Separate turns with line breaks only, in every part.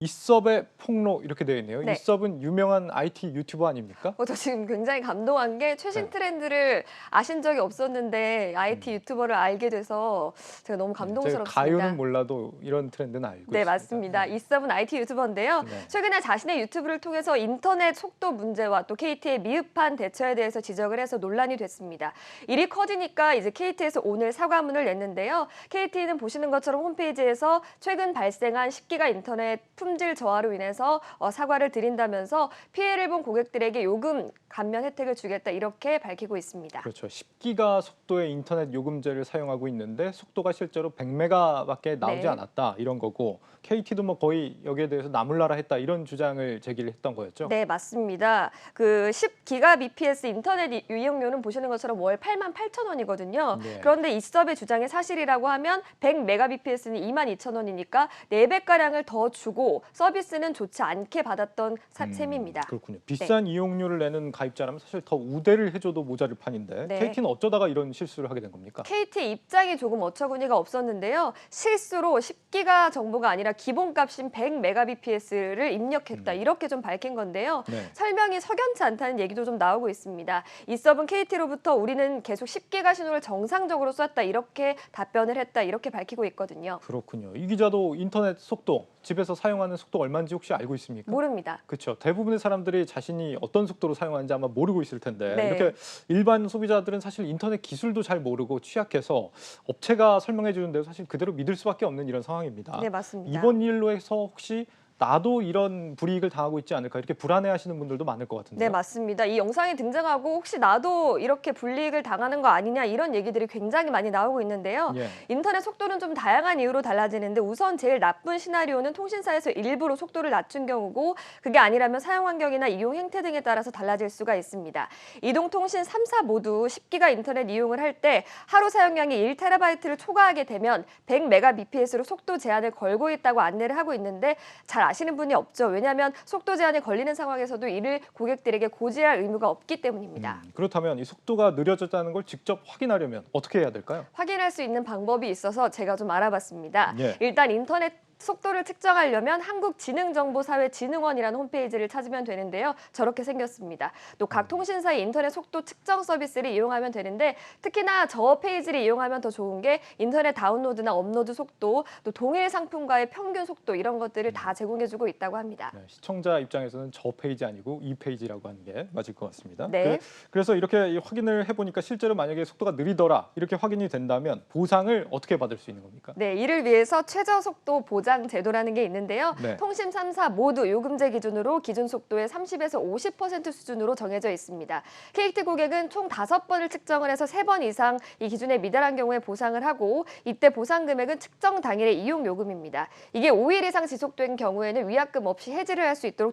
이섭의 폭로 이렇게 되어 있네요.
네.
이섭은 유명한 IT 유튜버 아닙니까?
저 지금 굉장히 감동한 게 최신
네.
트렌드를 아신 적이 없었는데 IT 유튜버를 알게 돼서 제가 너무
제가
감동스럽습니다.
가요는 몰라도 이런 트렌드는 알고
네,
있습니다.
맞습니다.
네.
이섭은 IT 유튜버인데요.
네.
최근에 자신의 유튜브를 통해서 인터넷 속도 문제와 또 KT의 미흡한 대처에 대해서 지적을 해서 논란이 됐습니다. 일이 커지니까 이제 KT에서 오늘 사과문을 냈는데요. KT는 보시는 것처럼 홈페이지에서 최근 발생한 10기가 인터넷 품질 저하로 인해서 사과를 드린다면서 피해를 본 고객들에게 요금 감면 혜택을 주겠다 이렇게 밝히고 있습니다.
그렇죠. 10기가 속도의 인터넷 요금제를 사용하고 있는데 속도가 실제로 100메가밖에 나오지
네.
않았다 이런 거고 KT도 뭐 거의 여기에 대해서 나몰라라 했다 이런 주장을 제기를 했던 거였죠.
네, 맞습니다. 그 10기가bps 인터넷 이용료는 보시는 것처럼 월 88,000원이거든요.
네.
그런데 이섭의 주장이 사실이라고 하면 100메가bps는 22,000원이니까 4배가량을 더 주고 서비스는 좋지 않게 받았던 셈입니다.
그렇군요. 비싼 이용료를 내는 가입자라면 사실 더 우대를 해줘도 모자를 판인데
네.
KT는 어쩌다가 이런 실수를 하게 된 겁니까?
KT 입장이 조금 어처구니가 없었는데요. 실수로 10기가 정보가 아니라 기본값인 100메가bps를 입력했다. 이렇게 좀 밝힌 건데요.
네.
설명이 석연치 않다는 얘기도 좀 나오고 있습니다. 이섭은 KT로부터 우리는 계속 10기가 신호를 정상적으로 쐈다. 이렇게 답변을 했다. 이렇게 밝히고 있거든요.
그렇군요. 이 기자도 인터넷 속도, 집에서 사용하는 속도가 얼마인지 혹시 알고 있습니까?
모릅니다.
그렇죠. 대부분의 사람들이 자신이 어떤 속도로 사용하는지 아마 모르고 있을 텐데
네.
이렇게 일반 소비자들은 사실 인터넷 기술도 잘 모르고 취약해서 업체가 설명해 주는데 사실 그대로 믿을 수밖에 없는 이런 상황입니다.
네, 맞습니다.
이번 일로 해서 혹시 나도 이런 불이익을 당하고 있지 않을까 이렇게 불안해하시는 분들도 많을 것 같은데요.
네, 맞습니다. 이 영상이 등장하고 혹시 나도 이렇게 불이익을 당하는 거 아니냐 이런 얘기들이 굉장히 많이 나오고 있는데요.
예.
인터넷 속도는 좀 다양한 이유로 달라지는데 우선 제일 나쁜 시나리오는 통신사에서 일부러 속도를 낮춘 경우고 그게 아니라면 사용 환경이나 이용 행태 등에 따라서 달라질 수가 있습니다. 이동통신 3사 모두 10기가 인터넷 이용을 할 때 하루 사용량이 1TB를 초과하게 되면 100메가bps로 속도 제한을 걸고 있다고 안내를 하고 있는데 잘 아시는 분이 없죠. 왜냐하면 속도 제한이 걸리는 상황에서도 이를 고객들에게 고지할 의무가 없기 때문입니다.
그렇다면 이 속도가 느려졌다는 걸 직접 확인하려면 어떻게 해야 될까요?
확인할 수 있는 방법이 있어서 제가 좀 알아봤습니다.
예.
일단 인터넷 속도를 측정하려면 한국지능정보사회진흥원이라는 홈페이지를 찾으면 되는데요. 저렇게 생겼습니다. 또 각 통신사의 인터넷 속도 측정 서비스를 이용하면 되는데 특히나 저 페이지를 이용하면 더 좋은 게 인터넷 다운로드나 업로드 속도, 또 동일 상품과의 평균 속도 이런 것들을 다 제공해주고 있다고 합니다.
네, 시청자 입장에서는 저 페이지 아니고 이 페이지라고 하는 게 맞을 것 같습니다.
네.
그래서 이렇게 확인을 해보니까 실제로 만약에 속도가 느리더라 이렇게 확인이 된다면 보상을 어떻게 받을 수 있는 겁니까?
네, 이를 위해서 최저 속도 보장 제도라는 게 있는데요.
네.
통신 3사 모두 요금제 기준으로 기준 속도의 30에서 50% 수준으로 정해져 있습니다. KT 고객은 총 5번을 측정을 해서 3번 이상 이 기준에 미달한 경우에 보상을 하고 이때 보상 금액은 측정 당일의 이용 요금입니다. 이게 5일 이상 지속된 경우에는 위약금 없이 해지를 할 수 있도록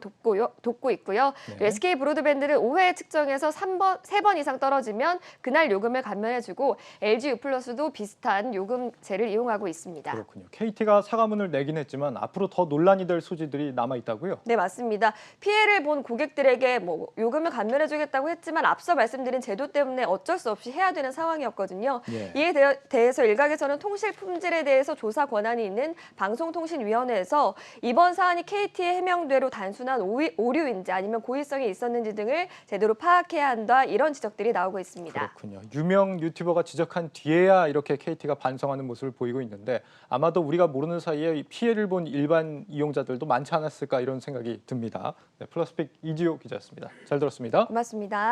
돕고 있고요.
네.
SK 브로드밴드는 5회 측정해서 3번 이상 떨어지면 그날 요금을 감면해주고 LG U+도 비슷한 요금제를 이용하고 있습니다.
그렇군요. KT가 사과문을 내긴 했지만 앞으로 더 논란이 될 소지들이 남아 있다고요?
네, 맞습니다. 피해를 본 고객들에게 요금을 감면해주겠다고 했지만 앞서 말씀드린 제도 때문에 어쩔 수 없이 해야 되는 상황이었거든요.
예.
이에 대해서 일각에서는 통실 품질에 대해서 조사 권한이 있는 방송통신위원회에서 이번 사안이 KT의 해명대로 단순한 오류인지 아니면 고의성이 있었는지 등을 제대로 파악해야 한다 이런 지적들이 나오고 있습니다.
그렇군요. 유명 유튜버가 지적한 뒤에야 이렇게 KT가 반성하는 모습을 보이고 있는데 아마도 우리가 모르는 사이에 피해를 본 일반 이용자들도 많지 않았을까 이런 생각이 듭니다. 네, 플러스픽 이지호 기자였습니다. 잘 들었습니다.
고맙습니다.